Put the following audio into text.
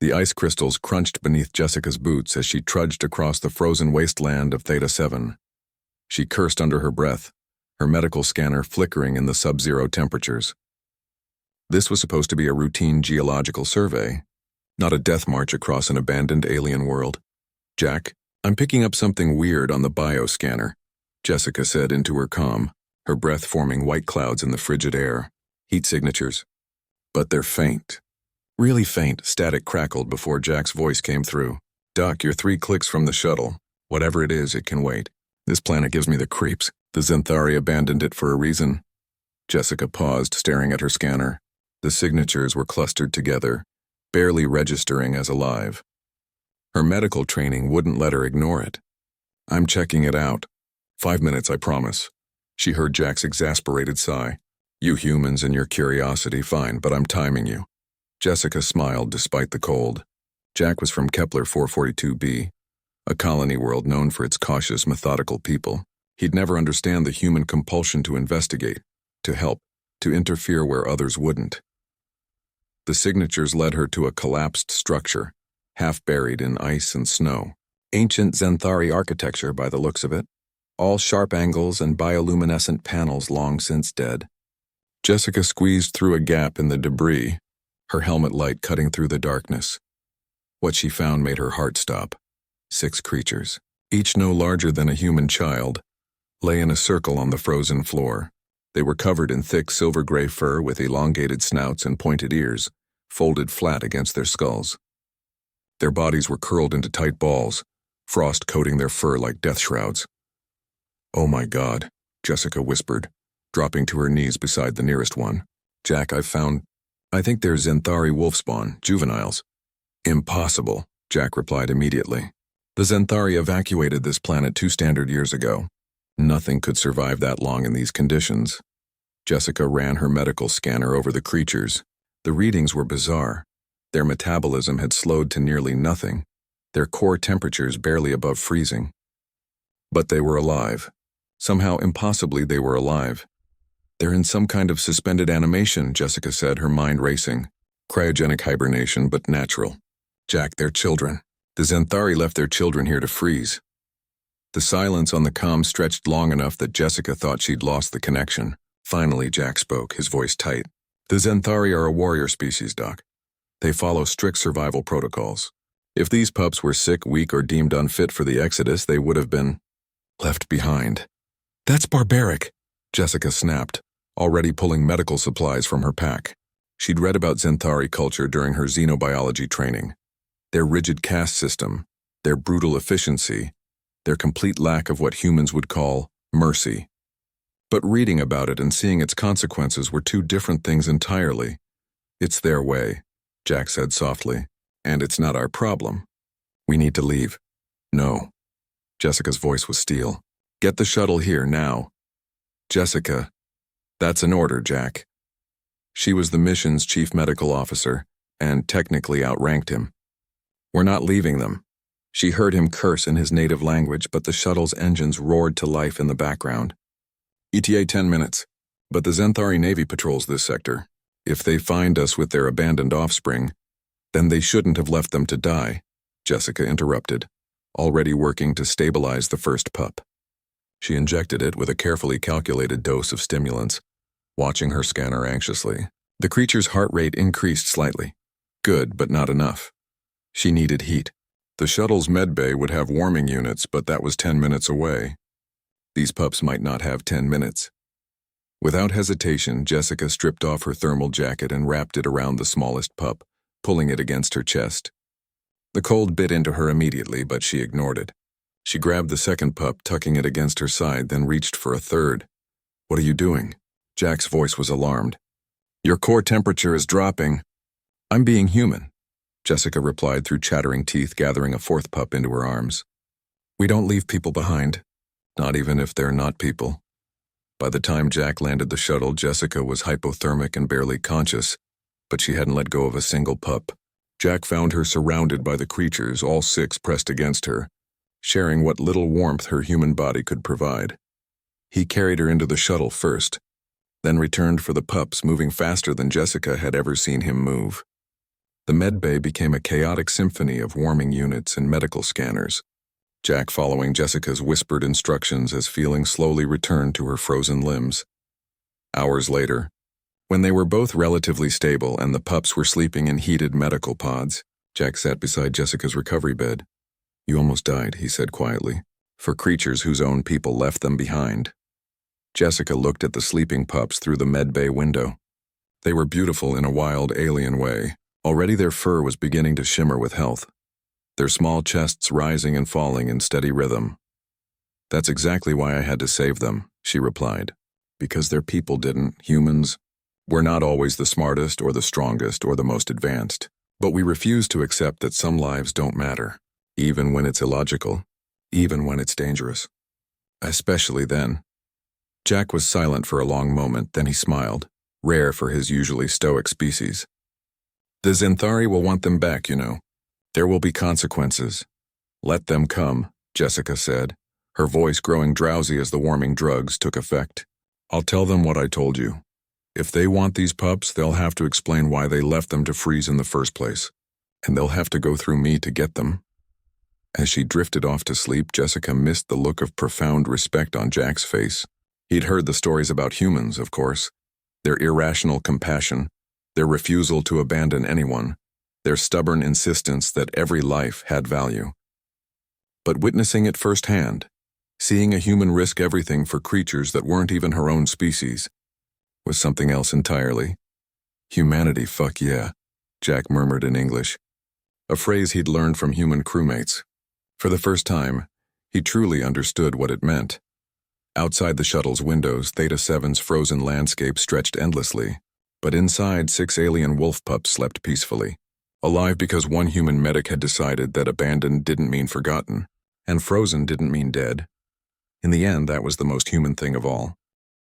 The ice crystals crunched beneath Jessica's boots as she trudged across the frozen wasteland of Theta 7. She cursed under her breath, her medical scanner flickering in the sub-zero temperatures. This was supposed to be a routine geological survey, not a death march across an abandoned alien world. "Jack, I'm picking up something weird on the bioscanner," Jessica said into her comm, her breath forming white clouds in the frigid air. "Heat signatures. But they're faint. Really faint," static crackled before Jack's voice came through. "Doc, you're 3 clicks from the shuttle. Whatever it is, it can wait. This planet gives me the creeps. The Xanthari abandoned it for a reason." Jessica paused, staring at her scanner. The signatures were clustered together, barely registering as alive. Her medical training wouldn't let her ignore it. "I'm checking it out. 5 minutes, I promise." She heard Jack's exasperated sigh. "You humans and your curiosity, fine, but I'm timing you." Jessica smiled despite the cold. Jack was from Kepler 442b, a colony world known for its cautious, methodical people. He'd never understand the human compulsion to investigate, to help, to interfere where others wouldn't. The signatures led her to a collapsed structure, half buried in ice and snow. Ancient Xanthari architecture by the looks of it, all sharp angles and bioluminescent panels long since dead. Jessica squeezed through a gap in the debris, her helmet light cutting through the darkness. What she found made her heart stop. 6 creatures, each no larger than a human child, lay in a circle on the frozen floor. They were covered in thick silver-gray fur with elongated snouts and pointed ears, folded flat against their skulls. Their bodies were curled into tight balls, frost coating their fur like death shrouds. "Oh my God," Jessica whispered, dropping to her knees beside the nearest one. "Jack, I think they're Xanthari wolfspawn, juveniles." "Impossible," Jack replied immediately. "The Xanthari evacuated this planet 2 standard years ago. Nothing could survive that long in these conditions." Jessica ran her medical scanner over the creatures. The readings were bizarre. Their metabolism had slowed to nearly nothing, their core temperatures barely above freezing. But they were alive. Somehow, impossibly, they were alive. "They're in some kind of suspended animation," Jessica said, her mind racing. "Cryogenic hibernation, but natural." "Jack, they're children. The Xanthari left their children here to freeze." The silence on the comm stretched long enough that Jessica thought she'd lost the connection. Finally, Jack spoke, his voice tight. "The Xanthari are a warrior species, Doc. They follow strict survival protocols. If these pups were sick, weak, or deemed unfit for the Exodus, they would have been left behind." "That's barbaric," Jessica snapped, already pulling medical supplies from her pack. She'd read about Xanthari culture during her xenobiology training. Their rigid caste system, their brutal efficiency, their complete lack of what humans would call mercy. But reading about it and seeing its consequences were 2 different things entirely. "It's their way," Jack said softly, "and it's not our problem. We need to leave." "No." Jessica's voice was steel. "Get the shuttle here, now." "Jessica." "That's an order, Jack." She was the mission's chief medical officer, and technically outranked him. "We're not leaving them." She heard him curse in his native language, but the shuttle's engines roared to life in the background. "ETA 10 minutes, but the Xanthari Navy patrols this sector. If they find us with their abandoned offspring, then they shouldn't have left them to die," Jessica interrupted, already working to stabilize the first pup. She injected it with a carefully calculated dose of stimulants, watching her scanner anxiously. The creature's heart rate increased slightly. Good, but not enough. She needed heat. The shuttle's medbay would have warming units, but that was 10 minutes away. These pups might not have 10 minutes. Without hesitation, Jessica stripped off her thermal jacket and wrapped it around the smallest pup, pulling it against her chest. The cold bit into her immediately, but she ignored it. She grabbed the second pup, tucking it against her side, then reached for a third. "What are you doing?" Jack's voice was alarmed. "Your core temperature is dropping." "I'm being human," Jessica replied through chattering teeth, gathering a 4th pup into her arms. "We don't leave people behind, not even if they're not people." By the time Jack landed the shuttle, Jessica was hypothermic and barely conscious, but she hadn't let go of a single pup. Jack found her surrounded by the creatures, all 6 pressed against her, sharing what little warmth her human body could provide. He carried her into the shuttle first, then returned for the pups, moving faster than Jessica had ever seen him move. The med bay became a chaotic symphony of warming units and medical scanners, Jack following Jessica's whispered instructions as feeling slowly returned to her frozen limbs. Hours later, when they were both relatively stable and the pups were sleeping in heated medical pods, Jack sat beside Jessica's recovery bed. "You almost died," he said quietly, "for creatures whose own people left them behind." Jessica looked at the sleeping pups through the med bay window. They were beautiful in a wild, alien way. Already their fur was beginning to shimmer with health, their small chests rising and falling in steady rhythm. "That's exactly why I had to save them," she replied. "Because their people didn't. Humans, we're not always the smartest or the strongest or the most advanced, but we refuse to accept that some lives don't matter, even when it's illogical, even when it's dangerous. Especially then." Jack was silent for a long moment, then he smiled, rare for his usually stoic species. "The Zenthari will want them back, you know. There will be consequences. Let them come," Jessica said, her voice growing drowsy as the warming drugs took effect. "I'll tell them what I told you. If they want these pups, they'll have to explain why they left them to freeze in the first place, and they'll have to go through me to get them." As she drifted off to sleep, Jessica missed the look of profound respect on Jack's face. He'd heard the stories about humans, of course, their irrational compassion, their refusal to abandon anyone, their stubborn insistence that every life had value. But witnessing it firsthand, seeing a human risk everything for creatures that weren't even her own species, was something else entirely. "Humanity, fuck yeah," Jack murmured in English, a phrase he'd learned from human crewmates. For the first time, he truly understood what it meant. Outside the shuttle's windows, Theta 7's frozen landscape stretched endlessly, but inside 6 alien wolf pups slept peacefully, alive because one human medic had decided that abandoned didn't mean forgotten, and frozen didn't mean dead. In the end, that was the most human thing of all.